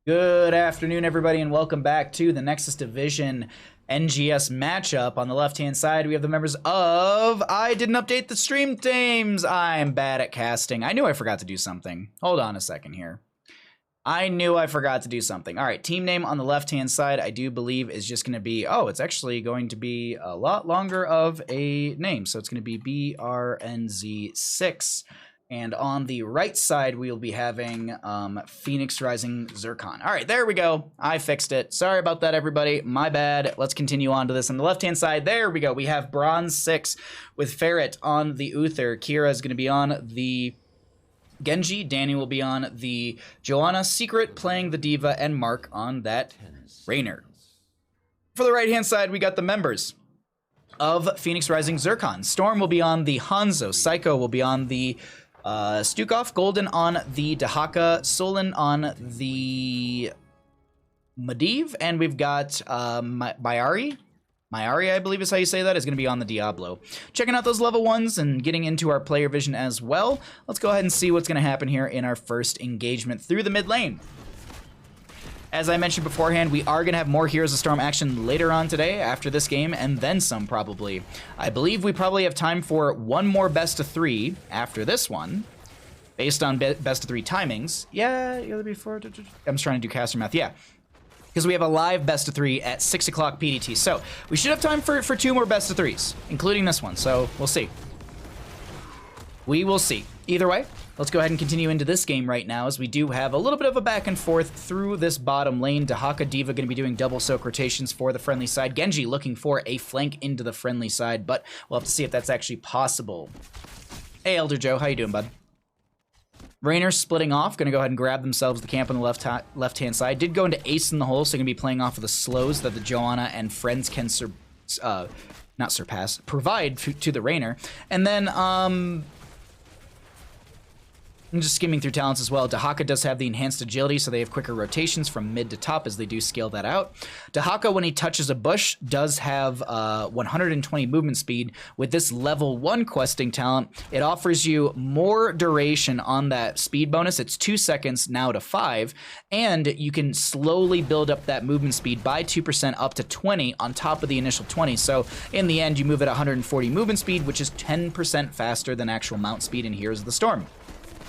Good afternoon, everybody, and welcome back to the Nexus Division NGS matchup. On the left-hand side, we have the members of... I didn't update the stream teams. I'm bad at casting. I knew I forgot to do something. Hold on a second here. I knew I forgot to do something. All right, team name on the left-hand side, I do believe is just going to be... Oh, it's actually going to be a lot longer of a name. So it's going to be Bronze6. And on the right side, we'll be having Phoenix Rising Zircon. All right, there we go. I fixed it. Sorry about that, everybody. My bad. Let's continue on to this. On the left-hand side, there we go. We have Bronze6 with Ferret on the Uther. Kira is going to be on the Genji. Danny will be on the Joanna. Secret playing the Diva. And Mark on that Rainer. For the right-hand side, we got the members of Phoenix Rising Zircon. Storm will be on the Hanzo. Psycho will be on the... Stukov, Golden on the Dahaka, Solon on the Medivh, and we've got Mayari, I believe is how you say that, is going to be on the Diablo. Checking out those level 1s and getting into our player vision as well. Let's go ahead and see what's going to happen here in our first engagement through the mid lane. As I mentioned beforehand, we are going to have more Heroes of Storm action later on today after this game, and then some probably. I believe we probably have time for one more best of 3 after this one, based on best of 3 timings. Yeah, before I'm just trying to do caster math. Yeah, because we have a live best of 3 at 6 o'clock PDT. So we should have time for 2 more best of 3s, including this one. So we'll see. We will see. Either way, let's go ahead and continue into this game right now, as we do have a little bit of a back and forth through this bottom lane. Dahaka Diva going to be doing double soak rotations for the friendly side. Genji looking for a flank into the friendly side, but we'll have to see if that's actually possible. Hey, Elder Joe, how you doing, bud? Rainer splitting off, going to go ahead and grab themselves the camp on the left-hand side. Did go into Ace in the hole, so going to be playing off of the slows that the Joanna and friends can provide to the Rainer. And then, I'm just skimming through talents as well. Dahaka does have the enhanced agility, so they have quicker rotations from mid to top as they do scale that out. Dahaka, when he touches a bush, does have 120 movement speed. With this level 1 questing talent, it offers you more duration on that speed bonus. It's 2 seconds now to 5, and you can slowly build up that movement speed by 2% up to 20 on top of the initial 20. So in the end, you move at 140 movement speed, which is 10% faster than actual mount speed in Heroes of the Storm.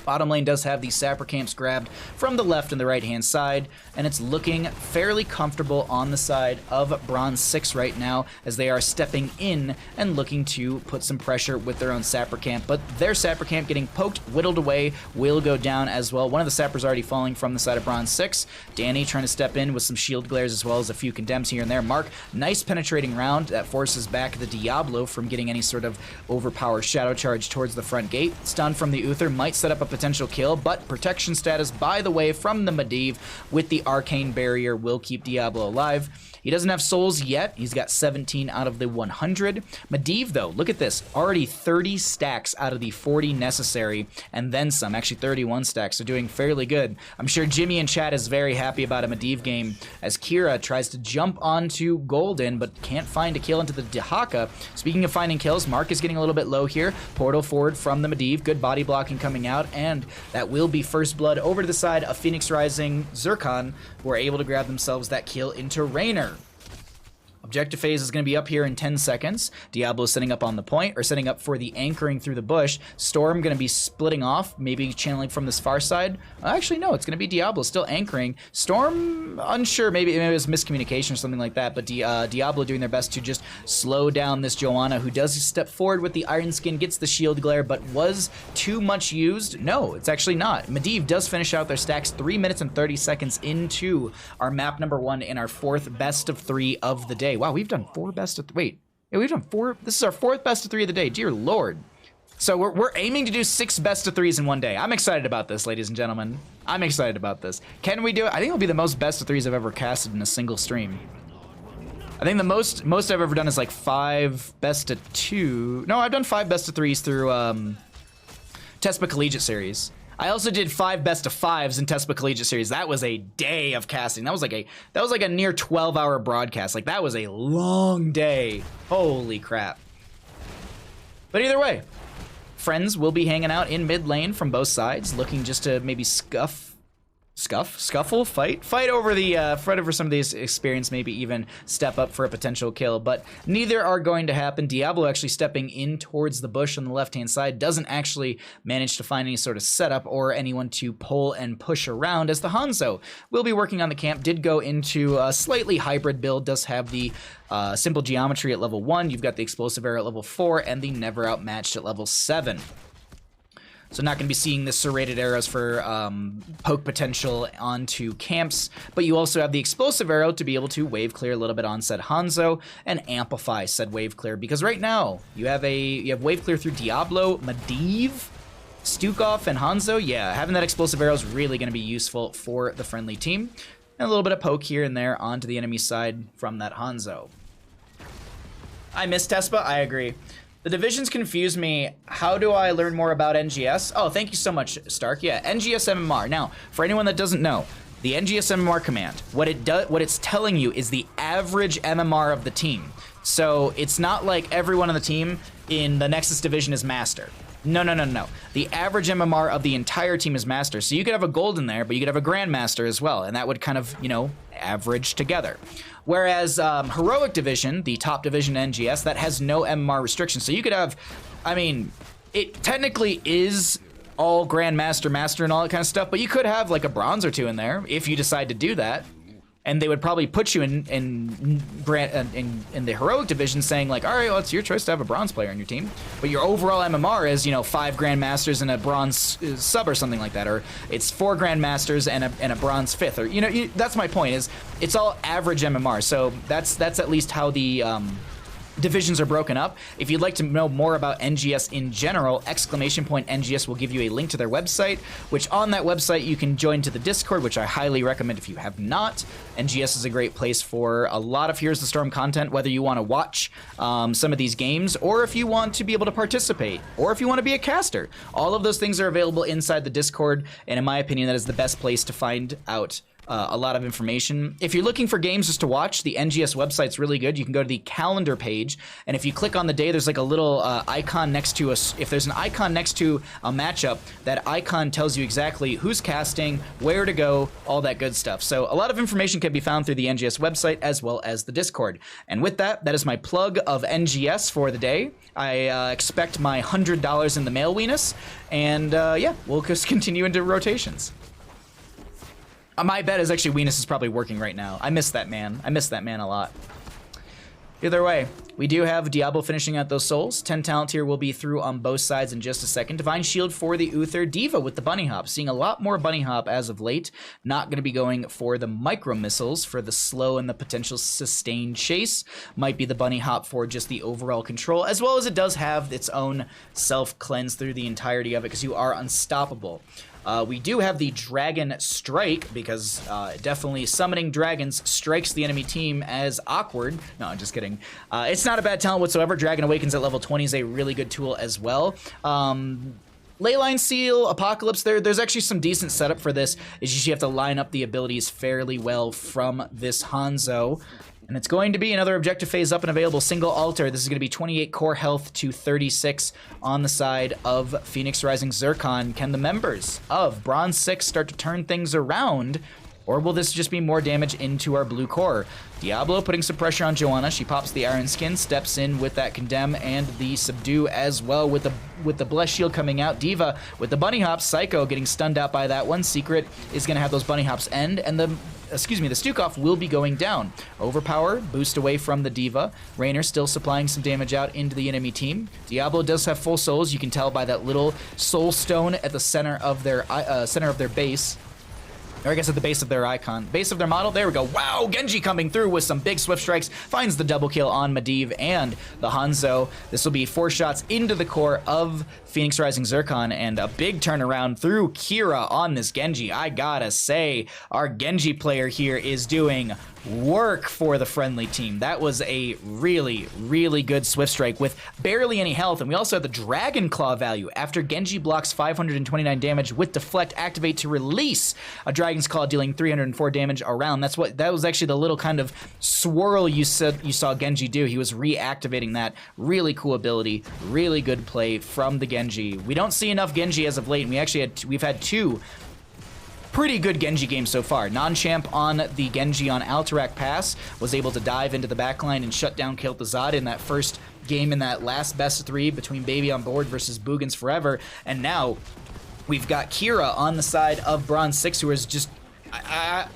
Bottom lane does have these sapper camps grabbed from the left and the right-hand side, and it's looking fairly comfortable on the side of Bronze6 right now, as they are stepping in and looking to put some pressure with their own sapper camp. But their sapper camp getting poked, whittled away, will go down as well. One of the sappers already falling from the side of Bronze6. Danny trying to step in with some shield glares as well as a few condemns here and there. Mark, nice penetrating round that forces back the Diablo from getting any sort of overpowered shadow charge towards the front gate. Stun from the Uther might set up a potential kill, but protection status, by the way, from the Medivh with the arcane barrier will keep Diablo alive. He doesn't have souls yet. He's got 17 out of the 100. Medivh, though, look at this. Already 30 stacks out of the 40 necessary, and then some. Actually, 31 stacks, so doing fairly good. I'm sure Jimmy in chat is very happy about a Medivh game, as Kira tries to jump onto Golden, but can't find a kill into the Dahaka. Speaking of finding kills, Mark is getting a little bit low here. Portal forward from the Medivh. Good body blocking coming out, and that will be first blood over to the side of Phoenix Rising Zircon, who are able to grab themselves that kill into Rainer. Objective phase is going to be up here in 10 seconds. Diablo setting up on the point, or setting up for the anchoring through the bush. Storm going to be splitting off, maybe channeling from this far side. Actually, no, it's going to be Diablo still anchoring. Storm, unsure, maybe it was miscommunication or something like that, but Diablo doing their best to just slow down this Joanna, who does step forward with the Iron Skin, gets the shield glare, but was too much used? No, it's actually not. Medivh does finish out their stacks 3 minutes and 30 seconds into our map number 1 in our 4th best of 3 of the day. Wow, we've done 4 best of... Wait. Yeah, we've done 4... This is our 4th best of 3 of the day. Dear Lord. So we're aiming to do 6 best of 3s in one day. I'm excited about this, ladies and gentlemen. I'm excited about this. Can we do it? I think it'll be the most best of 3s I've ever casted in a single stream. I think the most I've ever done is like 5 best of 2... No, I've done 5 best of 3s through Tespa Collegiate Series. I also did 5 best of 5s in Tespa Collegiate Series. That was a day of casting. That was like a near 12-hour broadcast. Like, that was a long day. Holy crap. But either way, friends will be hanging out in mid lane from both sides, looking just to maybe scuff scuffle, fight over the fight over some of these experience, maybe even step up for a potential kill, but neither are going to happen. Diablo actually stepping in towards the bush on the left-hand side doesn't actually manage to find any sort of setup or anyone to pull and push around, as the Hanzo will be working on the camp. Did go into a slightly hybrid build, does have the simple geometry at level 1, you've got the explosive arrow at level 4, and the never outmatched at level 7. So not going to be seeing the serrated arrows for poke potential onto camps, but you also have the explosive arrow to be able to wave clear a little bit on said Hanzo and amplify said wave clear, because right now you have wave clear through Diablo, Medivh, Stukov, and Hanzo. Yeah, having that explosive arrow is really going to be useful for the friendly team. And a little bit of poke here and there onto the enemy side from that Hanzo. I miss Tespa, I agree. The divisions confuse me. How do I learn more about NGS? Oh, thank you so much, Stark. Yeah, NGS MMR. Now, for anyone that doesn't know, the NGS MMR command, what it's telling you is the average MMR of the team. So it's not like everyone on the team in the Nexus division is master. No. The average MMR of the entire team is master. So you could have a gold in there, but you could have a grandmaster as well, and that would kind of, average together. Whereas Heroic Division, the top division NGS, that has no MMR restrictions. So you could have, it technically is all Grandmaster, Master, and all that kind of stuff, but you could have like a bronze or two in there if you decide to do that. And they would probably put you in the Heroic Division saying like, all right, well, it's your choice to have a bronze player on your team. But your overall MMR is, 5 Grandmasters and a bronze sub or something like that. Or it's 4 Grandmasters and a bronze 5th. Or, that's my point, is it's all average MMR. So that's at least how the divisions are broken up. If you'd like to know more about NGS in general, !NGS will give you a link to their website, which on that website you can join to the Discord, which I highly recommend if you have not. NGS is a great place for a lot of Heroes of the Storm content, whether you want to watch some of these games, or if you want to be able to participate, or if you want to be a caster. All of those things are available inside the Discord, and in my opinion, that is the best place to find out a lot of information. If you're looking for games just to watch, the NGS website's really good. You can go to the calendar page, and if you click on the day, there's like a little icon next to us. If there's an icon next to a matchup, that icon tells you exactly who's casting, where to go, all that good stuff. So a lot of information can be found through the NGS website as well as the Discord. And with that, that is my plug of NGS for the day. I expect my $100 in the mail, Weenus, and yeah, we'll just continue into rotations. My bet is actually Weenus is probably working right now. I miss that man. I miss that man a lot. Either way, we do have Diablo finishing out those souls. 10 talent here will be through on both sides in just a second. Divine Shield for the Uther. D.Va with the Bunny Hop. Seeing a lot more Bunny Hop as of late. Not going to be going for the micro missiles for the slow and the potential sustained chase. Might be the Bunny Hop for just the overall control, as well as it does have its own self-cleanse through the entirety of it, because you are unstoppable. We do have the Dragon Strike, because definitely summoning dragons strikes the enemy team as awkward. No, I'm just kidding. It's not a bad talent whatsoever. Dragon Awakens at level 20 is a really good tool as well. Leyline Seal, Apocalypse, there's actually some decent setup for this. It's just you have to line up the abilities fairly well from this Hanzo. And it's going to be another objective phase up and available single altar. This is going to be 28 core health to 36 on the side of Phoenix Rising Zircon. Can the members of Bronze6 start to turn things around? Or will this just be more damage into our blue core? Diablo putting some pressure on Joanna. She pops the Iron Skin, steps in with that Condemn and the Subdue as well with the Blessed Shield coming out. D.Va with the Bunny Hops. Psycho getting stunned out by that one. Secret is going to have those Bunny Hops end, and the Stukov will be going down. Overpower, boost away from the D.Va. Raynor still supplying some damage out into the enemy team. Diablo does have full souls. You can tell by that little soul stone at the center of their base. Or I guess at the base of their icon. Base of their model. There we go. Wow, Genji coming through with some big swift strikes. Finds the double kill on Medivh and the Hanzo. This will be 4 shots into the core of Phoenix Rising Zircon, and a big turnaround through Kira on this Genji. I gotta say, our Genji player here is doing work for the friendly team. That was a really, really good swift strike with barely any health, and we also have the Dragon Claw value. After Genji blocks 529 damage with Deflect, activate to release a Dragon's Claw, dealing 304 damage around. That was actually the little kind of swirl you saw Genji do. He was reactivating that. Really cool ability, really good play from the Genji. We don't see enough Genji as of late, and we've had 2 pretty good Genji game so far. Non-champ on the Genji on Alterac Pass was able to dive into the backline and shut down Kel'Thuzad in that first game in that last best of 3 between Baby on Board versus Bugans Forever. And now we've got Kira on the side of Bronze6, who is just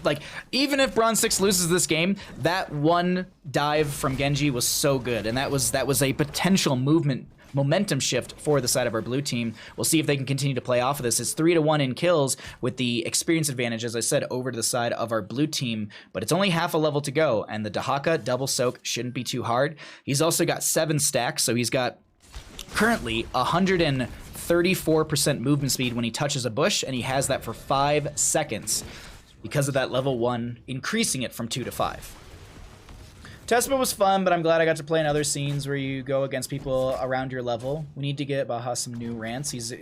like, even if Bronze6 loses this game, that one dive from Genji was so good, and that was a potential momentum shift for the side of our blue team. We'll see if they can continue to play off of this. It's 3-1 in kills with the experience advantage, as I said, over to the side of our blue team, but it's only half a level to go, and the Dahaka double soak shouldn't be too hard. He's also got 7 stacks, so he's got currently 134% movement speed when he touches a bush, and he has that for 5 seconds because of that level 1, increasing it from 2 to 5. Tespa was fun, but I'm glad I got to play in other scenes where you go against people around your level. We need to get Baha some new rants. His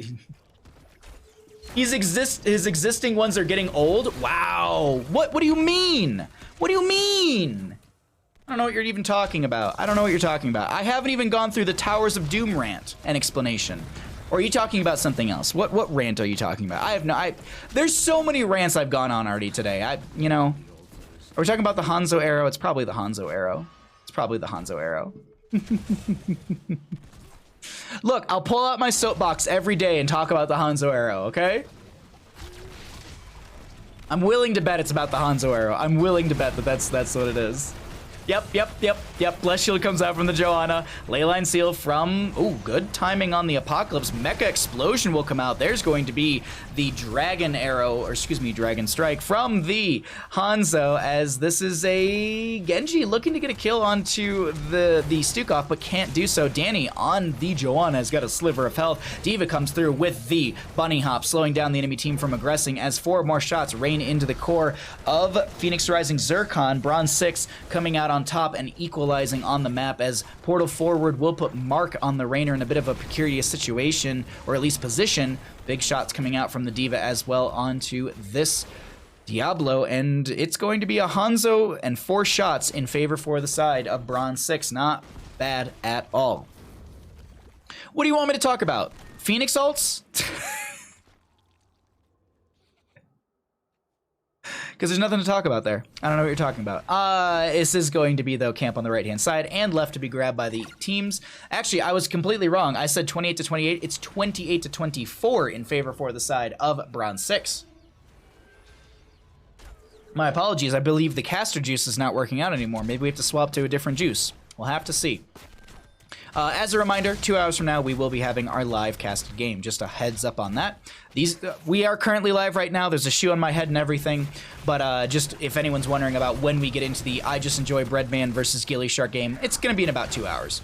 existing ones are getting old. Wow. What do you mean? What do you mean? I don't know what you're even talking about. I don't know what you're talking about. I haven't even gone through the Towers of Doom rant and explanation. Or are you talking about something else? What rant are you talking about? I have no. There's so many rants I've gone on already today. You know. Are we talking about the Hanzo arrow? It's probably the Hanzo arrow. It's probably the Hanzo arrow. Look, I'll pull out my soapbox every day and talk about the Hanzo arrow, okay? I'm willing to bet it's about the Hanzo arrow. I'm willing to bet that that's what it is. Yep. Bless Shield comes out from the Johanna. Leyline Seal from... Ooh, good timing on the Apocalypse. Mecha Explosion will come out. There's going to be the Dragon Arrow, or excuse me, Dragon Strike from the Hanzo, as this is a Genji looking to get a kill onto the Stukov, but can't do so. Danny on the Johanna has got a sliver of health. D.Va comes through with the Bunny Hop, slowing down the enemy team from aggressing as 4 more shots rain into the core of Phoenix Rising Zircon. Bronze6 coming out on top and equalizing on the map, as Portal Forward will put Mark on the Rainer in a bit of a precarious situation, or at least position. Big shots coming out from the D.Va as well onto this Diablo, and it's going to be a Hanzo and 4 shots in favor for the side of Bronze6. Not bad at all. What do you want me to talk about? Phoenix ults? Because there's nothing to talk about there. I don't know what you're talking about. This is going to be, though, camp on the right-hand side and left to be grabbed by the teams. Actually, I was completely wrong. I said 28 to 28. It's 28 to 24 in favor for the side of Bronze6. My apologies. I believe the caster juice is not working out anymore. Maybe we have to swap to a different juice. We'll have to see. As a reminder, 2 hours from now, we will be having our live casted game. Just a heads up on that. We are currently live right now. There's a shoe on my head and everything. But just if anyone's wondering about when we get into the I Just Enjoy Breadman versus Gilly Shark game, it's going to be in about 2 hours.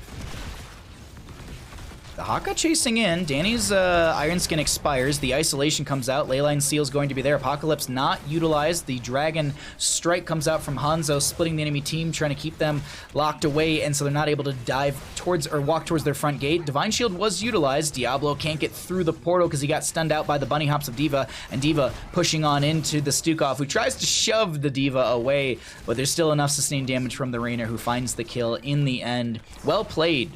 The Haka chasing in. Danny's Iron Skin expires. The Isolation comes out. Leyline Seal's going to be there. Apocalypse not utilized. The Dragon Strike comes out from Hanzo, splitting the enemy team, trying to keep them locked away, and so they're not able to dive towards or walk towards their front gate. Divine Shield was utilized. Diablo can't get through the portal because he got stunned out by the bunny hops of D.Va, and D.Va pushing on into the Stukov, who tries to shove the D.Va away, but there's still enough sustained damage from the Rainer, who finds the kill in the end. Well played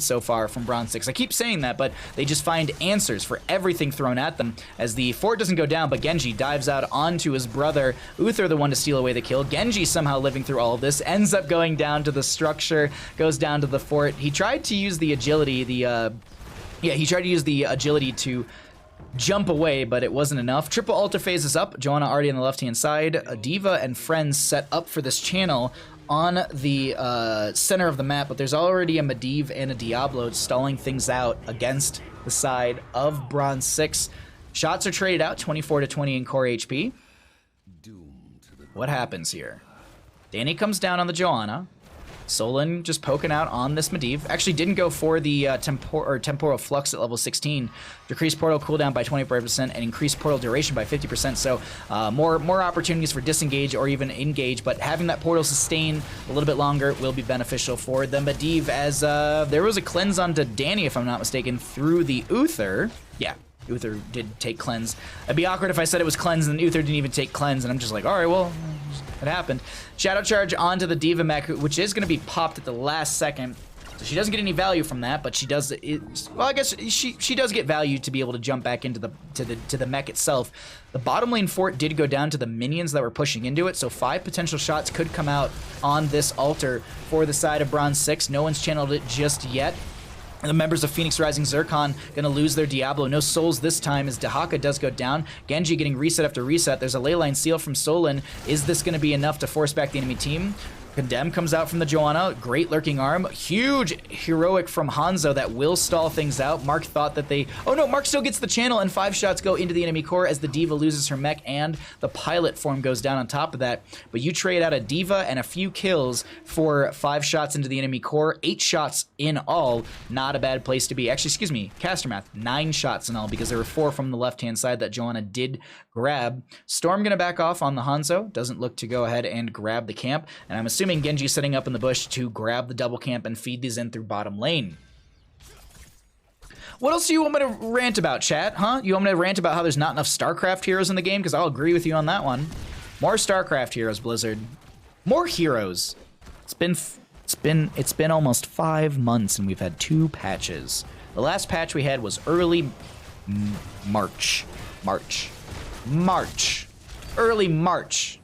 so far from Bronze6. I keep saying that, but they just find answers for everything thrown at them, as the fort doesn't go down, but Genji dives out onto his brother. Uther the one to steal away the kill. Genji somehow living through all of this, ends up going down to the structure, goes down to the fort. He tried to use the agility, to jump away, but it wasn't enough. Triple Altar Phase is up. Johanna already on the left-hand side. D.Va and friends set up for this channel on the center of the map, but there's already a Medivh and a Diablo stalling things out against the side of Bronze6. Shots are traded out, 24 to 20 in core HP. What happens here? Danny comes down on the Johanna. Solon just poking out on this Medivh. Actually didn't go for the Temporal Flux at level 16. Decreased portal cooldown by 25% and increased portal duration by 50%. So more opportunities for disengage or even engage, but having that portal sustain a little bit longer will be beneficial for the Medivh, as there was a cleanse onto Danny, if I'm not mistaken, through the Uther. Yeah. Uther did take cleanse. It'd be awkward if I said it was cleanse and Uther didn't even take cleanse, and I'm just like, all right, well, it happened. Shadow Charge onto the D.Va mech, which is going to be popped at the last second So she doesn't get any value from that, but she does. Well, I guess she does get value to be able to jump back into the mech itself. The bottom lane fort did go down to the minions that were pushing into it, so 5 potential shots could come out on this altar for the side of Bronze6. No one's channeled it just yet. The members of Phoenix Rising Zircon going to lose their Diablo. No souls this time as Dahaka does go down. Genji getting reset after reset. There's a leyline seal from Solon. Is this going to be enough to force back the enemy team? Condemn comes out from the Joanna. Great lurking arm. Huge heroic from Hanzo that will stall things out. Mark thought that they... Oh no, Mark still gets the channel, and 5 shots go into the enemy core as the D.Va loses her mech and the pilot form goes down on top of that. But you trade out a D.Va and a few kills for 5 shots into the enemy core. 8 shots in all. Not a bad place to be. Actually, excuse me, caster math. 9 shots in all because there were 4 from the left-hand side that Joanna did grab. Storm gonna back off on the Hanzo. Doesn't look to go ahead and grab the camp. And I'm assuming Genji setting up in the bush to grab the double camp and feed these in through bottom lane. What else do you want me to rant about, chat? Huh? You want me to rant about how there's not enough StarCraft heroes in the game? Because I'll agree with you on that one. More StarCraft heroes, Blizzard. More heroes. It's been almost 5 months and we've had 2 patches. The last patch we had was early March. Early March.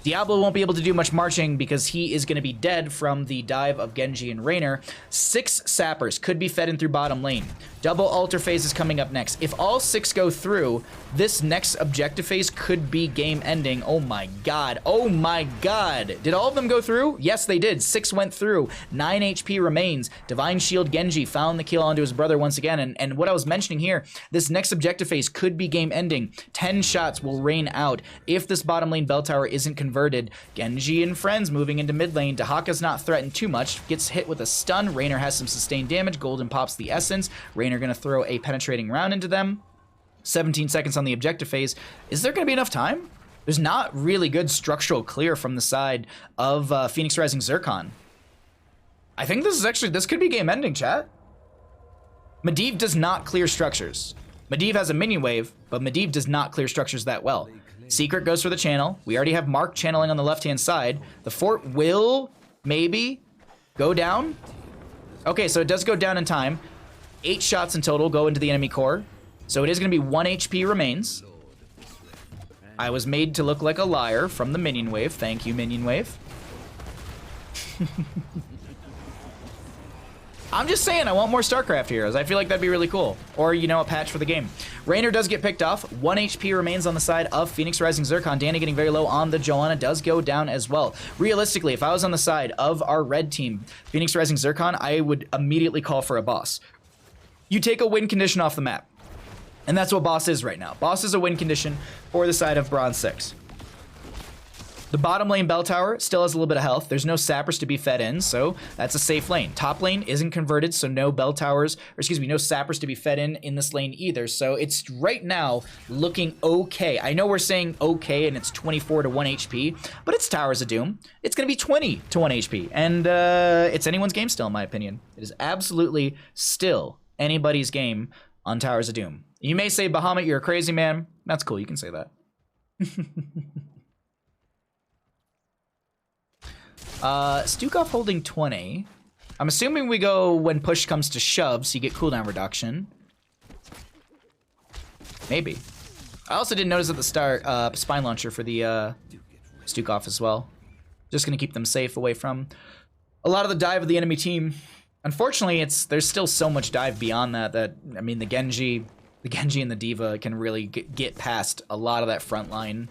Diablo won't be able to do much marching because he is going to be dead from the dive of Genji and Raynor. 6 sappers could be fed in through bottom lane. Double altar phase is coming up next. If all 6 go through, this next objective phase could be game ending. Oh my god. Oh my god. Did all of them go through? Yes, they did. 6 went through. 9 HP remains. Divine Shield Genji found the kill onto his brother once again. And what I was mentioning here, this next objective phase could be game ending. 10 shots will rain out if this bottom lane bell tower isn't converted. Genji and friends moving into mid lane. Dahaka's not threatened too much. Gets hit with a stun. Raynor has some sustained damage. Golden pops the essence. Raynor going to throw a penetrating round into them. 17 seconds on the objective phase. Is there going to be enough time? There's not really good structural clear from the side of Phoenix Rising Zircon. I think this could be game ending, chat. Medivh does not clear structures. Medivh has a minion wave, but Medivh does not clear structures that well. Secret goes for the channel. We already have Mark channeling on the left-hand side. The fort will, maybe, go down. Okay, so it does go down in time. 8 shots in total go into the enemy core. So it is going to be 1 HP remains. I was made to look like a liar from the minion wave. Thank you, minion wave. I'm just saying, I want more StarCraft heroes. I feel like that'd be really cool. Or, you know, a patch for the game. Raynor does get picked off. 1 HP remains on the side of Phoenix Rising Zircon. Danny getting very low on the Joanna does go down as well. Realistically, if I was on the side of our red team, Phoenix Rising Zircon, I would immediately call for a boss. You take a win condition off the map. And that's what boss is right now. Boss is a win condition for the side of Bronze6. The bottom lane bell tower still has a little bit of health. There's no sappers to be fed in, so that's a safe lane. Top lane isn't converted, so no bell towers, or excuse me, no sappers to be fed in this lane either. So it's right now looking okay. I know we're saying okay and it's 24 to 1 HP, but it's Towers of Doom. It's going to be 20 to 1 HP, and it's anyone's game still, in my opinion. It is absolutely still anybody's game on Towers of Doom. You may say, Bahamut, you're a crazy man. That's cool, you can say that. Stukov holding 20. I'm assuming we go when push comes to shove, so you get cooldown reduction. Maybe. I also didn't notice at the start, spine launcher for the Stukov as well. Just gonna keep them safe away from a lot of the dive of the enemy team. Unfortunately, there's still so much dive beyond that I mean, the Genji and the D.Va can really get past a lot of that front line.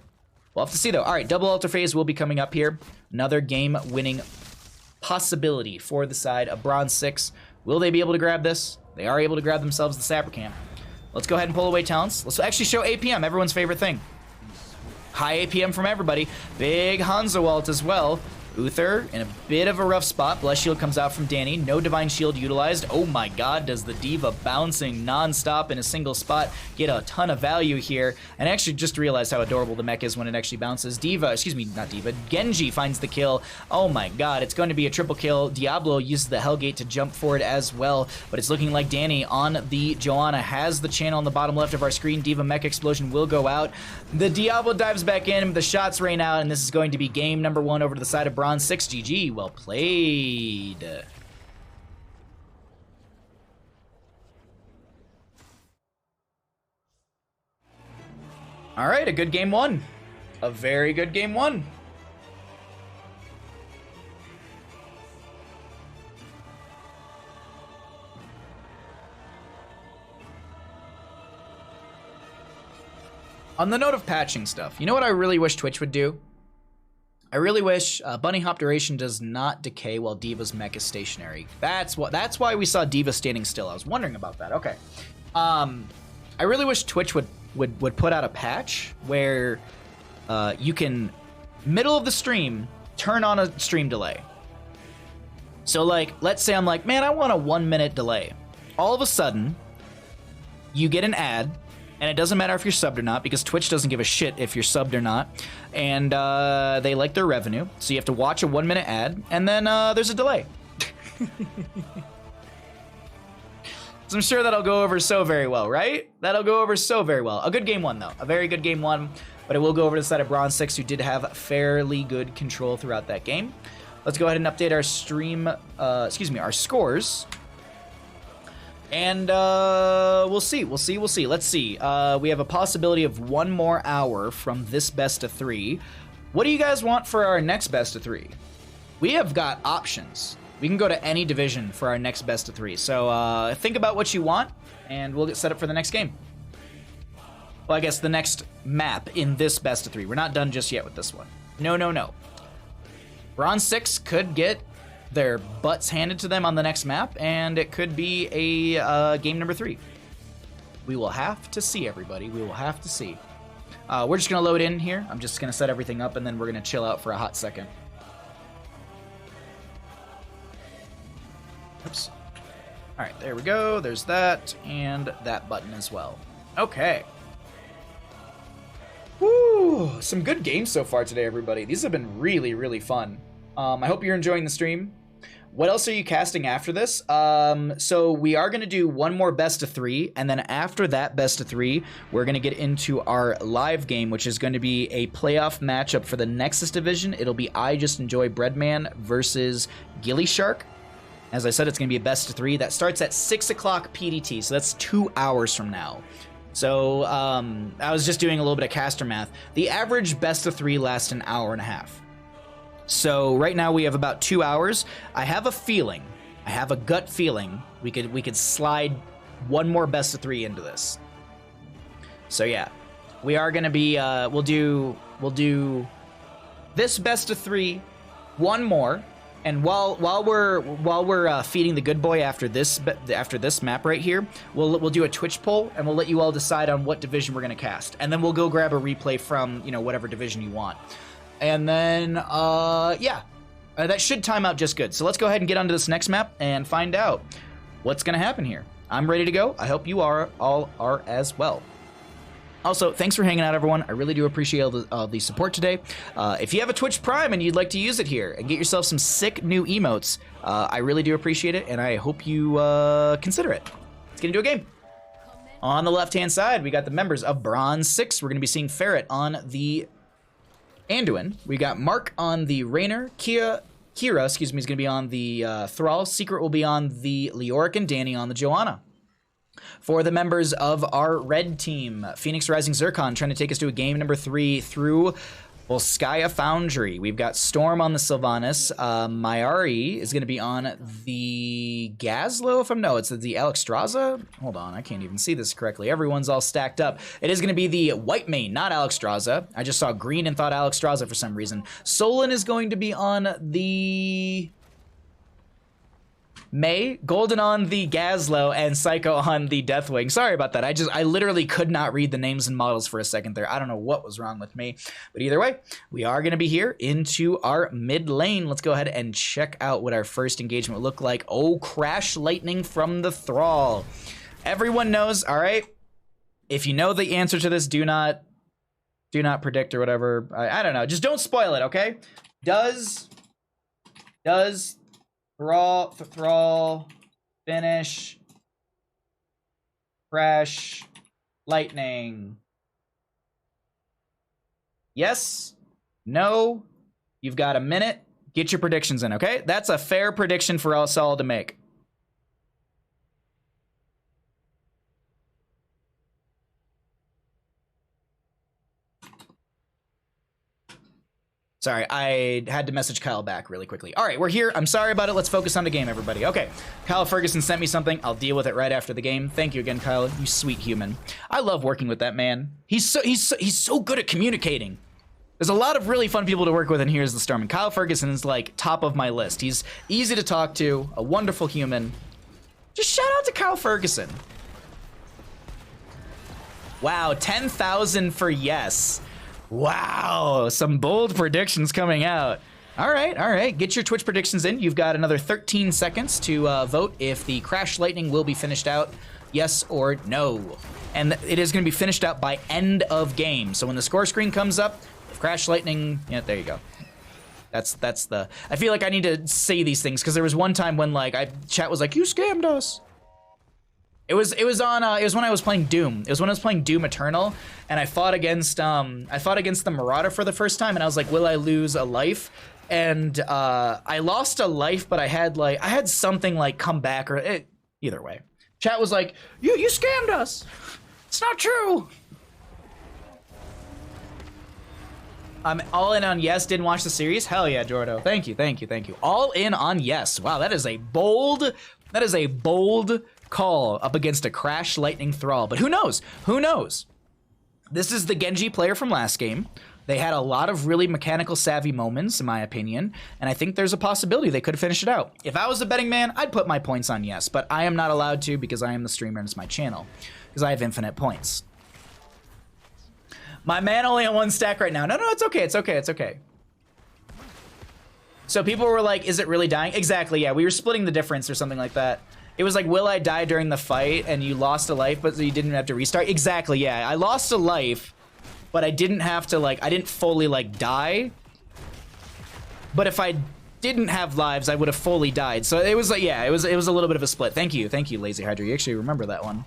We'll have to see, though. All right, double altar phase will be coming up here. Another game-winning possibility for the side of Bronze6. Will they be able to grab this? They are able to grab themselves the Sapper Camp. Let's go ahead and pull away talents. Let's actually show APM, everyone's favorite thing. High APM from everybody. Big Hanzo ult as well. Uther in a bit of a rough spot. Bless Shield comes out from Danny. No Divine Shield utilized. Oh my god, does the D.Va bouncing non-stop in a single spot get a ton of value here. And I actually just realized how adorable the mech is when it actually bounces. Genji finds the kill. Oh my god, it's going to be a triple kill. Diablo uses the Hellgate to jump for it as well. But it's looking like Danny on the Joanna has the channel on the bottom left of our screen. D.Va mech explosion will go out. The Diablo dives back in. The shots rain out. And this is going to be game number 1 over to the side of Bronze6. GG, well played. All right, a good game one. A very good game one. On the note of patching stuff, you know what I really wish Twitch would do? I really wish bunny hop duration does not decay while D.Va's mech is stationary. That's why we saw D.Va standing still. I was wondering about that. Okay. I really wish Twitch would put out a patch where you can, middle of the stream, turn on a stream delay. So like, let's say I'm like, man, I want a 1 minute delay. All of a sudden, you get an ad, and it doesn't matter if you're subbed or not, because Twitch doesn't give a shit if you're subbed or not. And they like their revenue. So you have to watch a 1 minute ad, and then there's a delay. So I'm sure that'll go over so very well, right? That'll go over so very well. A good game one, though. A very good game one. But it will go over to the side of Bronze6, who did have fairly good control throughout that game. Let's go ahead and update our stream, our scores. And we'll see. Let's see. We have a possibility of 1 more hour from this best of 3. What do you guys want for our next best of 3? We have got options. We can go to any division for our next best of 3. So think about what you want, and we'll get set up for the next game. Well, I guess the next map in this best of 3. We're not done just yet with this one. No. Bronze6 could get their butts handed to them on the next map, and it could be a game number 3. We will have to see, everybody. We will have to see. We're just going to load in here. I'm just going to set everything up, and then we're going to chill out for a hot second. Oops. All right, there we go. There's that, and that button as well. Okay. Woo! Some good games so far today, everybody. These have been really, really fun. I hope you're enjoying the stream. What else are you casting after this? So we are going to do 1 more best of 3, and then after that best of 3, we're going to get into our live game, which is going to be a playoff matchup for the Nexus division. It'll be I Just Enjoy Breadman versus Gilly Shark. As I said, it's going to be a best of 3. That starts at 6 o'clock PDT, so that's 2 hours from now. So I was just doing a little bit of caster math. The average best of 3 lasts an hour and a half. So right now we have about 2 hours. I have a feeling, I have a gut feeling we could slide 1 more best of 3 into this. So yeah, we are gonna be we'll do this best of 3, 1 more, and while we're feeding the good boy after this map right here, we'll do a Twitch poll, and we'll let you all decide on what division we're gonna cast, and then we'll go grab a replay from whatever division you want. And then, yeah, that should time out just good. So let's go ahead and get onto this next map and find out what's going to happen here. I'm ready to go. I hope you all are as well. Also, thanks for hanging out, everyone. I really do appreciate all the support today. If you have a Twitch Prime and you'd like to use it here and get yourself some sick new emotes, I really do appreciate it, and I hope you consider it. Let's get into a game. On the left-hand side, we got the members of Bronze6. We're going to be seeing Ferret on the Anduin. We got Mark on the Raynor. Kira, is going to be on the Thrall. Secret will be on the Leoric, and Danny on the Joanna. For the members of our red team, Phoenix Rising Zircon trying to take us to a game number 3 through Volskaya Foundry. We've got Storm on the Sylvanas. Mayari is going to be on the Gazlo, it's the Alexstrasza. Hold on, I can't even see this correctly. Everyone's all stacked up. It is going to be the white main, not Alexstrasza. I just saw green and thought Alexstrasza for some reason. Solon is going to be on the May, Golden on the Gazlo, and Psycho on the Deathwing. Sorry about that. I literally could not read the names and models for a second there. I don't know what was wrong with me. But either way, we are going to be here into our mid lane. Let's go ahead and check out what our first engagement will look like. Oh, Crash Lightning from the Thrall. Everyone knows, all right? If you know the answer to this, do not predict or whatever. I don't know. Just don't spoil it, okay? Does Thrall, finish, Crash, Lightning. Yes? No? You've got a minute. Get your predictions in, okay? That's a fair prediction for us all to make. Sorry, I had to message Kyle back really quickly. All right, we're here. I'm sorry about it. Let's focus on the game, everybody. Okay, Kyle Ferguson sent me something. I'll deal with it right after the game. Thank you again, Kyle. You sweet human. I love working with that man. He's so good at communicating. There's a lot of really fun people to work with, and here's the storm. And Kyle Ferguson is like top of my list. He's easy to talk to, a wonderful human. Just shout out to Kyle Ferguson. Wow, 10,000 for yes. Wow, some bold predictions coming out. All right. Get your Twitch predictions in. You've got another 13 seconds to vote if the Crash Lightning will be finished out, yes or no. And it is going to be finished out by end of game. So when the score screen comes up, if Crash Lightning, yeah, there you go. That's the. I feel like I need to say these things because there was one time when like chat was like, "You scammed us." It was when I was playing Doom. It was when I was playing Doom Eternal, and I fought against the Marauder for the first time, and I was like, will I lose a life? And I lost a life, but I had something like come back or either way. Chat was like, you scammed us. It's not true. I'm all in on yes. Didn't watch the series. Hell yeah, Jordo. Thank you. All in on yes. Wow, that is a bold call up against a Crash Lightning Thrall. But who knows? Who knows? This is the Genji player from last game. They had a lot of really mechanical savvy moments, in my opinion, and I think there's a possibility they could finish it out. If I was a betting man, I'd put my points on yes, but I am not allowed to because I am the streamer and it's my channel, because I have infinite points. My man only on one stack right now. No, it's okay. So people were like, is it really dying? Exactly, yeah, we were splitting the difference or something like that. It was like, will I die during the fight and you lost a life, but you didn't have to restart? Exactly, yeah. I lost a life, but I didn't have to, like, I didn't fully, like, die. But if I didn't have lives, I would have fully died. So it was like, yeah, it was a little bit of a split. Thank you, Lazy Hydra. You actually remember that one.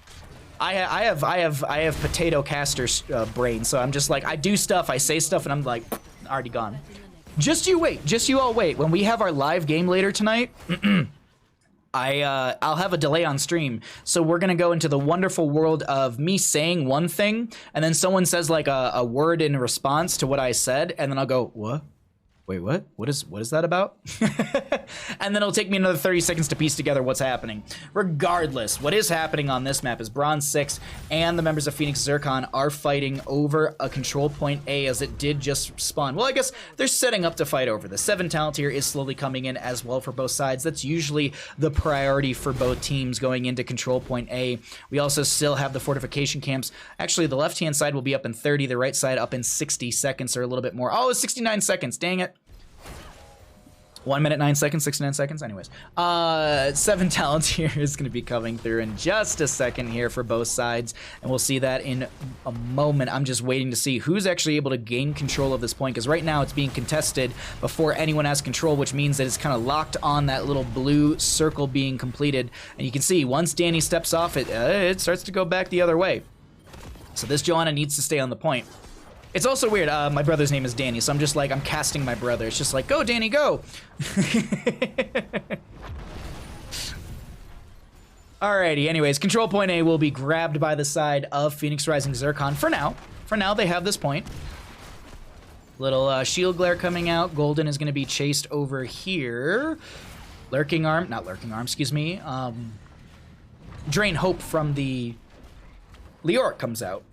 I have potato caster brain, so I'm just like, I do stuff, I say stuff, and I'm like, already gone. Just you all wait. When we have our live game later tonight, I'll have a delay on stream, so we're gonna go into the wonderful world of me saying one thing, and then someone says like a word in response to what I said, and then I'll go, what? Wait, what? What is that about? And then it'll take me another 30 seconds to piece together what's happening. Regardless, what is happening on this map is Bronze6 and the members of Phoenix Zircon are fighting over a control point A, as it did just spawn. Well, I guess they're setting up to fight over this. 7 talent here is slowly coming in as well for both sides. That's usually the priority for both teams going into control point A. We also still have the fortification camps. Actually, the left-hand side will be up in 30, the right side up in 60 seconds or a little bit more. Oh, it's 69 seconds, dang it. 1 minute, 9 seconds, 69 seconds. Anyways, 7 talents here is going to be coming through in just a second here for both sides, and we'll see that in a moment. I'm just waiting to see who's actually able to gain control of this point, because right now it's being contested before anyone has control, which means that it's kind of locked on that little blue circle being completed. And you can see once Danny steps off, it starts to go back the other way. So this Joanna needs to stay on the point. It's also weird, my brother's name is Danny, so I'm just like, I'm casting my brother. It's just like, go, Danny, go! Alrighty, anyways, control point A will be grabbed by the side of Phoenix Rising Zircon for now. For now, they have this point. Little shield glare coming out. Golden is going to be chased over here. Lurking Arm, not Lurking Arm, excuse me. Drain Hope from the Leoric comes out.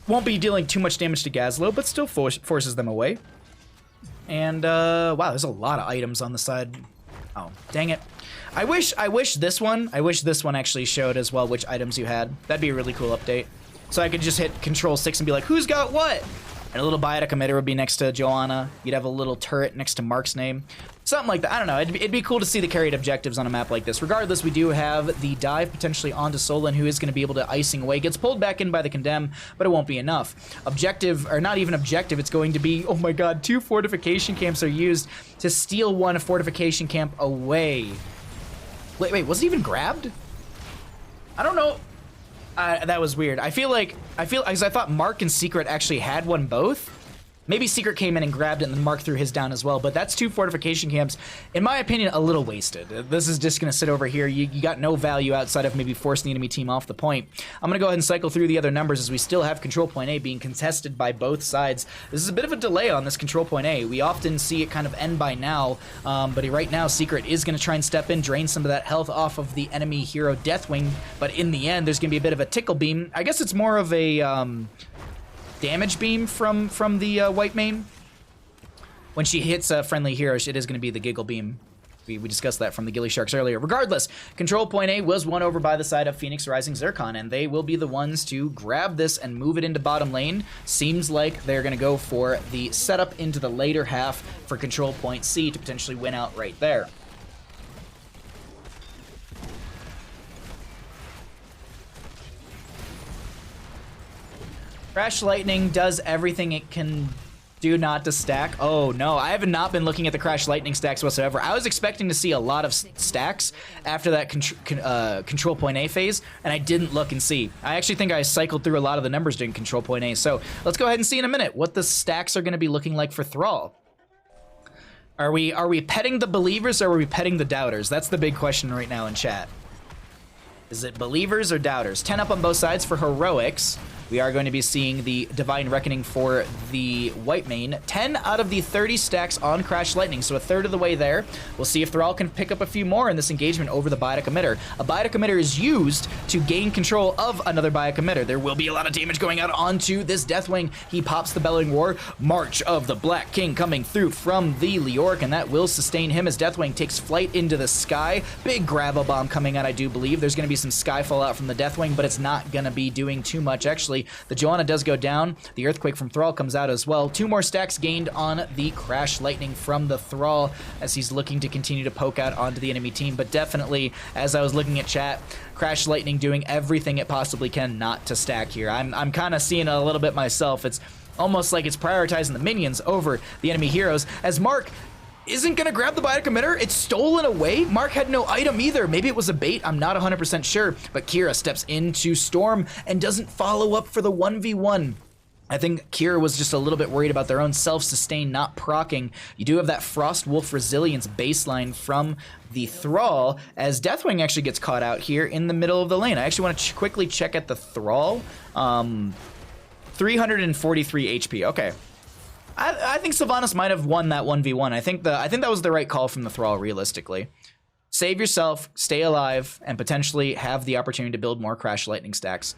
Won't be dealing too much damage to Gazlo, but still forces them away. And, wow, there's a lot of items on the side. Oh, dang it. I wish this one actually showed as well which items you had. That'd be a really cool update. So I could just hit Control 6 and be like, who's got what? And a little biotic emitter would be next to Joanna. You'd have a little turret next to Mark's name. Something like that. I don't know. It'd be cool to see the carried objectives on a map like this. Regardless, we do have the dive potentially onto Solon, who is going to be able to icing away. Gets pulled back in by the Condemn, but it won't be enough. Objective, or not even objective, it's going to be, oh my god, 2 fortification camps are used to steal 1 fortification camp away. Wait, was it even grabbed? I don't know. That was weird. I feel because I thought Mark and Secret actually had one both. Maybe Secret came in and grabbed it and then Mark threw his down as well, but that's 2 fortification camps, in my opinion, a little wasted. This is just going to sit over here. You got no value outside of maybe forcing the enemy team off the point. I'm going to go ahead and cycle through the other numbers as we still have control point A being contested by both sides. This is a bit of a delay on this control point A. We often see it kind of end by now, but right now Secret is going to try and step in, drain some of that health off of the enemy hero Deathwing, but in the end there's going to be a bit of a tickle beam. I guess it's more of a damage beam from the white main. When she hits a friendly hero, it is going to be the giggle beam. We discussed that from the Ghillie Sharks earlier. Regardless, control point A was won over by the side of Phoenix Rising Zircon, and they will be the ones to grab this and move it into bottom lane. Seems like they're going to go for the setup into the later half for control point C to potentially win out right there. Crash Lightning does everything it can do not to stack. Oh no, I have not been looking at the Crash Lightning stacks whatsoever. I was expecting to see a lot of stacks after that control point A phase, and I didn't look and see. I actually think I cycled through a lot of the numbers during control point A, so let's go ahead and see in a minute what the stacks are going to be looking like for Thrall. Are we petting the believers or are we petting the doubters? That's the big question right now in chat. Is it believers or doubters? 10 up on both sides for heroics. We are going to be seeing the Divine Reckoning for the white main. 10 out of the 30 stacks on Crash Lightning, so a third of the way there. We'll see if Thrall can pick up a few more in this engagement over the Biotic Emitter. A Biotic Emitter is used to gain control of another Biotic Emitter. There will be a lot of damage going out onto this Deathwing. He pops the Bellowing Roar. March of the Black King coming through from the Leoric, and that will sustain him as Deathwing takes flight into the sky. Big Gravel Bomb coming out, I do believe. There's going to be some sky fallout from the Deathwing, but it's not going to be doing too much, actually. The Joanna does go down. The Earthquake from Thrall comes out as well. 2 more stacks gained on the Crash Lightning from the Thrall as he's looking to continue to poke out onto the enemy team. But definitely, as I was looking at chat, Crash Lightning doing everything it possibly can not to stack here. I'm kind of seeing it a little bit myself. It's almost like it's prioritizing the minions over the enemy heroes, as Mark isn't gonna grab the Biotic Emitter. It's stolen away. Mark had no item either. Maybe it was a bait. I'm not 100% sure. But Kira steps into Storm and doesn't follow up for the 1v1. I think Kira was just a little bit worried about their own self-sustain not proccing. You do have that Frost Wolf Resilience baseline from the Thrall, as Deathwing actually gets caught out here in the middle of the lane. I actually want to quickly check at the Thrall. 343 HP. Okay. I think Sylvanas might have won that 1v1. I think that was the right call from the Thrall, realistically. Save yourself, stay alive, and potentially have the opportunity to build more Crash Lightning stacks.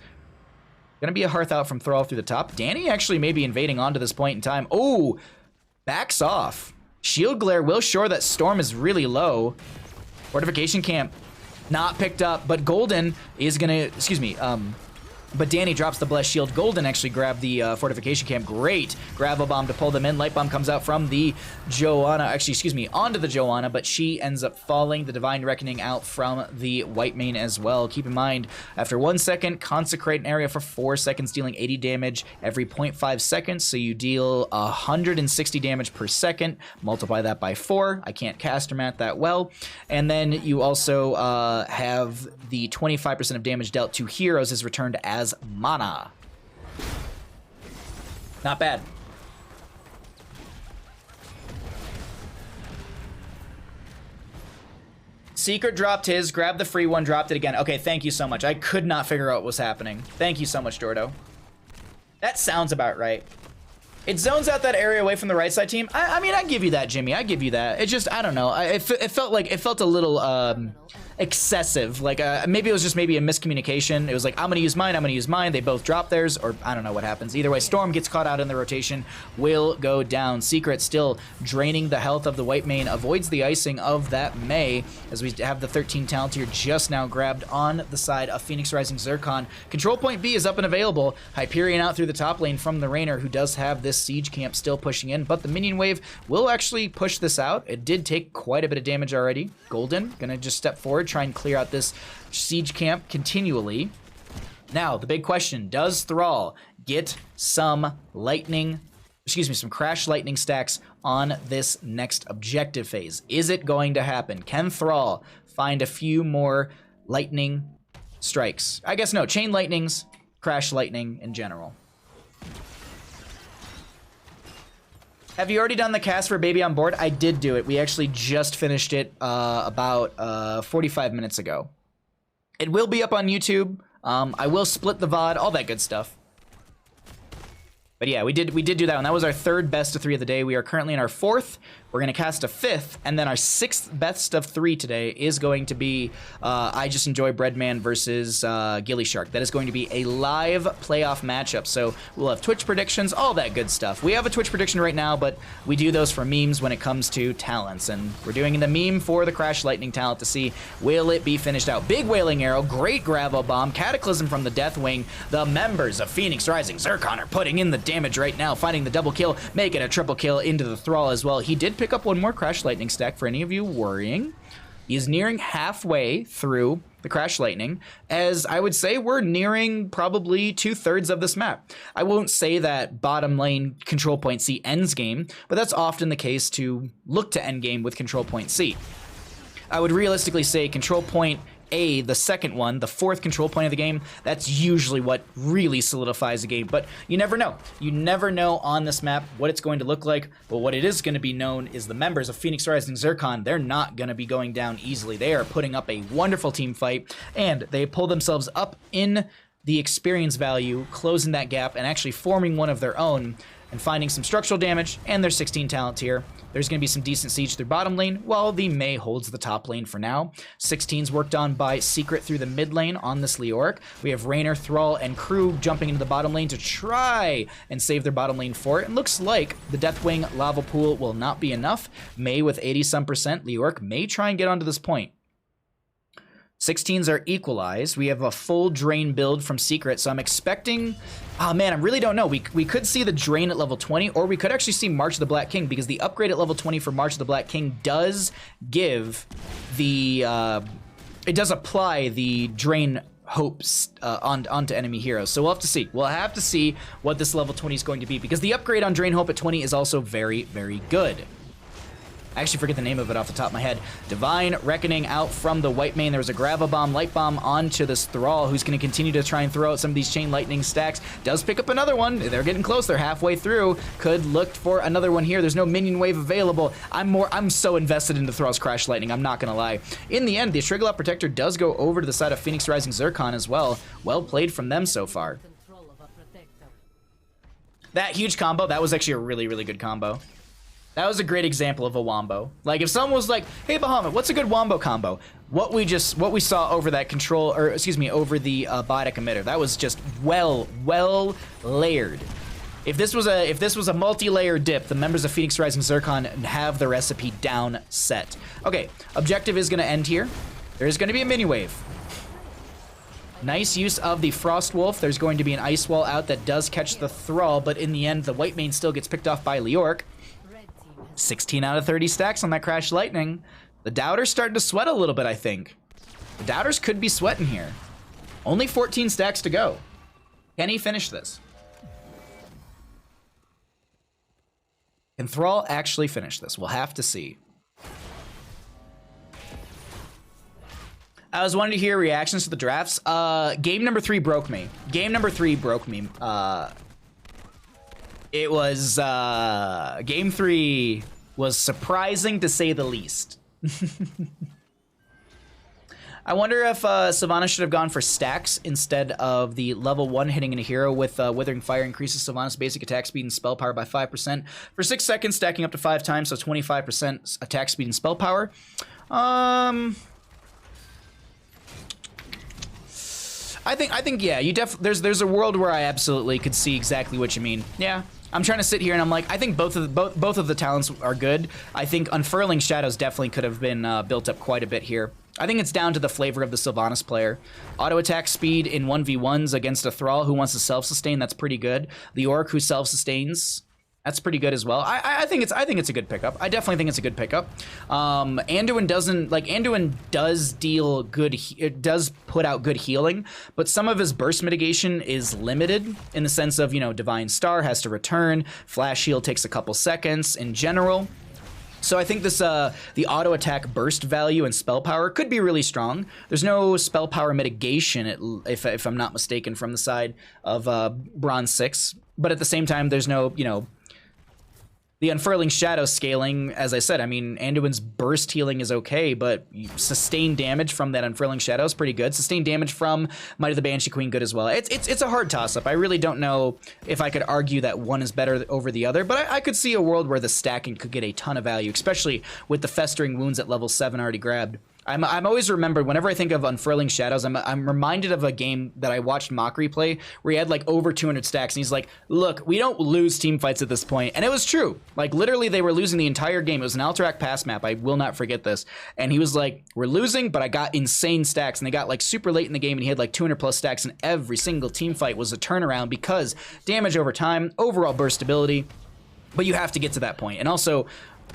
Gonna be a Hearth out from Thrall through the top. Danny actually may be invading onto this point in time. Oh, backs off. Shield Glare will shore that Storm is really low. Fortification Camp not picked up, but Golden is gonna, excuse me, but Danny drops the Blessed Shield. Golden actually grabbed the Fortification Camp. Great Gravel Bomb to pull them in. Light Bomb comes out from the Joanna. Actually, excuse me, onto the Joanna, but she ends up falling. The Divine Reckoning out from the white main as well. Keep in mind, after 1 second, consecrate an area for 4 seconds, dealing 80 damage every 0.5 seconds. So you deal 160 damage per second. Multiply that by 4. I can't caster math that well. And then you also have the 25% of damage dealt to heroes is returned as mana. Not bad. Secret dropped his, grabbed the free one, dropped it again. Okay, thank you so much. I could not figure out what was happening. Thank you so much, Jordo. That sounds about right. It zones out that area away from the right side team. I mean, I give you that, Jimmy. I give you that. It just, I don't know. It felt a little excessive. Like maybe it was just maybe a miscommunication. It was like, I'm gonna use mine. They both drop theirs, or I don't know what happens. Either way, Storm gets caught out in the rotation, will go down. Secret still draining the health of the white main, avoids the icing of that May, as we have the 13 talent here just now grabbed on the side of Phoenix Rising Zircon. Control point B is up and available. Hyperion out through the top lane from the Rainer, who does have this siege camp still pushing in, but the minion wave will actually push this out. It did take quite a bit of damage already. Golden gonna just step forward, try and clear out this siege camp continually. Now, the big question, does Thrall get some some Crash Lightning stacks on this next objective phase? Is it going to happen? Can Thrall find a few more lightning strikes? I guess no, Chain Lightnings, Crash Lightning in general. Have you already done the cast for Baby on Board? I did do it. We actually just finished it about 45 minutes ago. It will be up on YouTube. I will split the VOD, all that good stuff. But yeah, we did do that one. That was our third best of 3 of the day. We are currently in our 4th. We're going to cast a 5th, and then our 6th best of 3 today is going to be I Just Enjoy Breadman versus Gilly Shark. That is going to be a live playoff matchup, so we'll have Twitch predictions, all that good stuff. We have a Twitch prediction right now, but we do those for memes when it comes to talents, and we're doing the meme for the Crash Lightning talent to see, will it be finished out? Big Wailing Arrow, great Gravel Bomb, Cataclysm from the Deathwing. The members of Phoenix Rising Zircon are putting in the damage right now, finding the double kill, making a triple kill into the Thrall as well. He did pick up one more Crash Lightning stack for any of you worrying. He is nearing halfway through the Crash Lightning, as I would say we're nearing probably 2/3 of this map. I won't say that bottom lane Control Point C ends game, but that's often the case to look to end game with Control Point C. I would realistically say Control Point A, the second one, the 4th control point of the game, that's usually what really solidifies a game. But you never know. You never know on this map what it's going to look like. But what it is going to be known is the members of Phoenix Rising Zircon, they're not going to be going down easily. They are putting up a wonderful team fight, and they pull themselves up in the experience value, closing that gap, and actually forming one of their own, and finding some structural damage and their 16 talent tier. There's going to be some decent siege through bottom lane, while the Mei holds the top lane for now. 16's worked on by Secret through the mid lane on this Leoric. We have Raynor, Thrall, and crew jumping into the bottom lane to try and save their bottom lane for it. It looks like the Deathwing Lava Pool will not be enough. Mei with 80-some%. Leoric may try and get onto this point. 16s are equalized. We have a full drain build from Secret, so I'm expecting... Oh man, I really don't know. We could see the drain at level 20, or we could actually see March of the Black King, because the upgrade at level 20 for March of the Black King does give the... it does apply the drain hopes onto enemy heroes. So we'll have to see. We'll have to see what this level 20 is going to be, because the upgrade on Drain Hope at 20 is also very, very good. I actually forget the name of it off the top of my head. Divine Reckoning out from the white main. There was a Gravel Bomb, Light Bomb onto this Thrall, who's going to continue to try and throw out some of these Chain Lightning stacks. Does pick up another one. They're getting close. They're halfway through. Could look for another one here. There's no minion wave available. I'm so invested into Thrall's Crash Lightning, I'm not going to lie. In the end, the Astrigalot Protector does go over to the side of Phoenix Rising Zircon as well. Well played from them so far. That huge combo, that was actually a really, really good combo. That was a great example of a wombo. Like if someone was like, "Hey Bahamut, what's a good wombo combo?" What we saw over that control, or excuse me, over the biotic emitter, that was just well layered. If this was a multi-layer dip, the members of Phoenix Rising Zircon have the recipe down set. Okay, objective is going to end here. There's going to be a mini wave. Nice use of the Frost Wolf. There's going to be an Ice Wall out that does catch the Thrall, but in the end, the white main still gets picked off by Leoric. 16 out of 30 stacks on that Crash Lightning. The Doubter's starting to sweat a little bit, I think. The Doubters could be sweating here. Only 14 stacks to go. Can he finish this? Can Thrall actually finish this? We'll have to see. I was wanting to hear reactions to the drafts. Game number 3 broke me. Game number 3 broke me. It was, game 3 was surprising to say the least. I wonder if Sylvanas should have gone for stacks instead of the level 1 hitting in a hero with Withering Fire increases Sylvanas' basic attack speed and spell power by 5%. For 6 seconds, stacking up to 5 times, so 25% attack speed and spell power. I think yeah, there's a world where I absolutely could see exactly what you mean. Yeah. I'm trying to sit here and I'm like, I think both of the talents are good. I think Unfurling Shadows definitely could have been built up quite a bit here. I think it's down to the flavor of the Sylvanas player. Auto attack speed in 1v1s against a Thrall who wants to self-sustain, that's pretty good. The Orc who self-sustains, that's pretty good as well. I think it's a good pickup. I definitely think it's a good pickup. Anduin does deal good. It does put out good healing, but some of his burst mitigation is limited in the sense of, you know, Divine Star has to return. Flash heal takes a couple seconds in general. So I think this the auto attack burst value and spell power could be really strong. There's no spell power mitigation, if I'm not mistaken, from the side of Bronze 6. But at the same time, there's no, you know, The Unfurling Shadow scaling, as I said, I mean, Anduin's burst healing is okay, but sustained damage from that Unfurling Shadow is pretty good. Sustained damage from Might of the Banshee Queen, good as well. It's a hard toss-up. I really don't know if I could argue that one is better over the other, but I could see a world where the stacking could get a ton of value, especially with the Festering Wounds at level 7 already grabbed. I'm always remembered, whenever I think of Unfurling Shadows, I'm reminded of a game that I watched Mockery play where he had like over 200 stacks, and he's like, look, we don't lose team fights at this point. And it was true. Like, literally, they were losing the entire game. It was an Alterac pass map. I will not forget this. And he was like, we're losing, but I got insane stacks. And they got like super late in the game, and he had like 200 plus stacks, and every single team fight was a turnaround because damage over time, overall burst ability, but you have to get to that point. And also,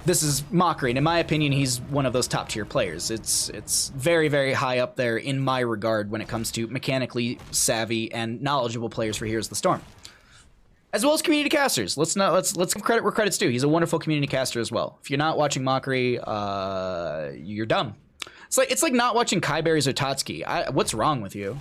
this is Mockery, and in my opinion, he's one of those top tier players. It's very, very high up there in my regard when it comes to mechanically savvy and knowledgeable players for Heroes of the Storm, as well as community casters. Let's give credit where credit's due. He's a wonderful community caster as well. If you're not watching Mockery, you're dumb. It's like not watching Kaiberries or Totski. What's wrong with you?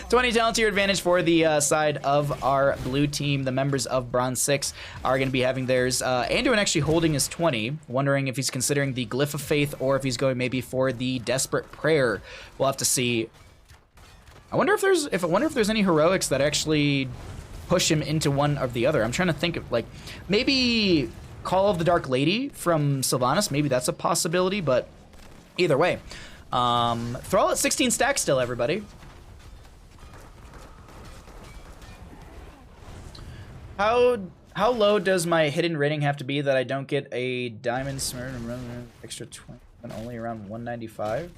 20 talent to your advantage for the side of our blue team. The members of Bronze6 are going to be having theirs. Anduin actually holding his 20, wondering if he's considering the Glyph of Faith or if he's going maybe for the Desperate Prayer. We'll have to see. I wonder if there's any heroics that actually push him into one or the other. I'm trying to think of, like, maybe Call of the Dark Lady from Sylvanas. Maybe that's a possibility, but either way. Thrall at 16 stacks still, everybody. How low does my hidden rating have to be that I don't get a diamond smear extra 20 and only around 195?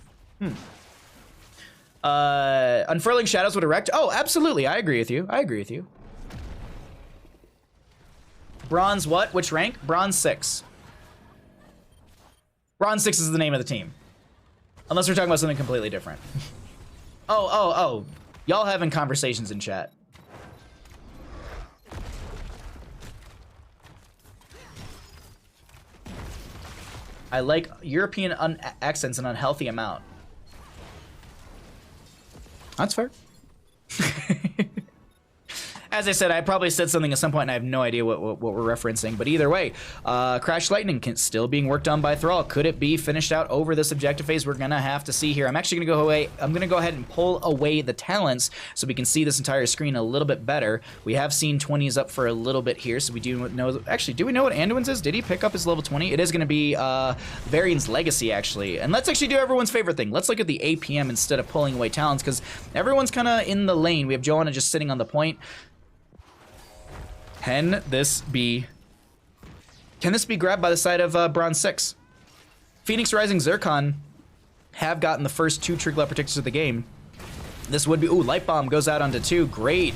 Unfurling Shadows would erect. Oh, absolutely. I agree with you. Bronze what? Which rank? Bronze6. Bronze6 is the name of the team. Unless we're talking about something completely different. Oh. Y'all having conversations in chat. I like European accents an unhealthy amount. That's fair. As I said, I probably said something at some point and I have no idea what we're referencing, but either way, Crash Lightning still being worked on by Thrall. Could it be finished out over this objective phase? We're gonna have to see here. I'm actually gonna go away. I'm gonna go ahead and pull away the talents so we can see this entire screen a little bit better. We have seen 20s up for a little bit here, so we do know. Actually, do we know what Anduin's is? Did he pick up his level 20? It is gonna be Varian's Legacy, actually. And let's actually do everyone's favorite thing. Let's look at the APM instead of pulling away talents, because everyone's kind of in the lane. We have Joanna just sitting on the point. Can this be grabbed by the side of Bronze6? Phoenix Rising Zircon have gotten the first 2 Triglav Protectors of the game. This would be, ooh, Light Bomb goes out onto 2. Great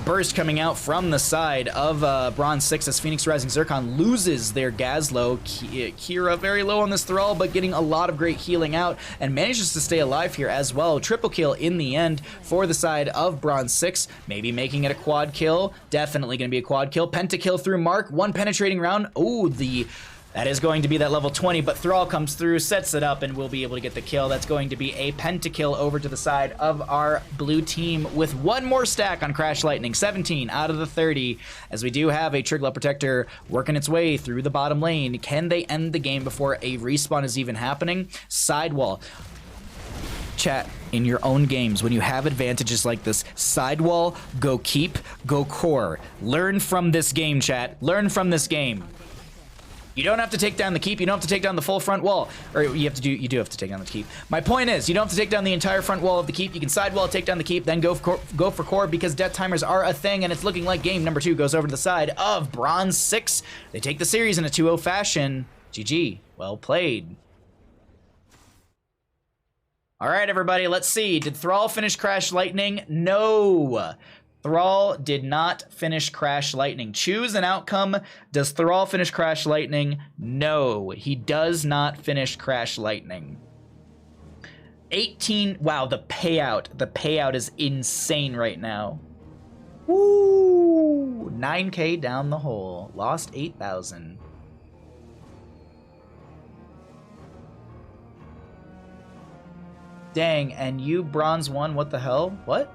burst coming out from the side of Bronze6 as Phoenix Rising Zircon loses their Gazlowe. Kira very low on this Thrall, but getting a lot of great healing out and manages to stay alive here as well. Triple kill in the end for the side of Bronze6, maybe making it a quad kill. Definitely going to be a quad kill. Pentakill through Mark, 1 penetrating round. Ooh, that is going to be that level 20, but Thrall comes through, sets it up, and will be able to get the kill. That's going to be a pentakill over to the side of our blue team with 1 more stack on Crash Lightning. 17 out of the 30, as we do have a Triglav Protector working its way through the bottom lane. Can they end the game before a respawn is even happening? Sidewall. Chat, in your own games, when you have advantages like this, sidewall, go keep, go core. Learn from this game, chat. Learn from this game. You don't have to take down the keep. You don't have to take down the full front wall. Or you do have to take down the keep. My point is, you don't have to take down the entire front wall of the keep. You can sidewall, take down the keep, then go for core, because death timers are a thing, and it's looking like game number 2 goes over to the side of Bronze6. They take the series in a 2-0 fashion. GG. Well played. All right, everybody, let's see. Did Thrall finish Crash Lightning? No. Thrall did not finish Crash Lightning. Choose an outcome. Does Thrall finish Crash Lightning? No, he does not finish Crash Lightning. 18, wow, the payout is insane right now. Woo, 9K down the hole, lost 8,000. Dang, and you bronze 1, what the hell? What?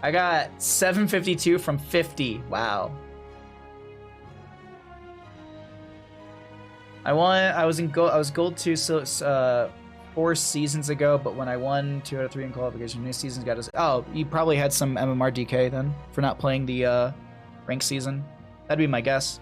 I got 752 from 50. Wow. I was gold 2 4 seasons ago, but when I won 2 out of 3 in qualification, new seasons got us. Oh, you probably had some MMR DK then for not playing the rank season. That'd be my guess.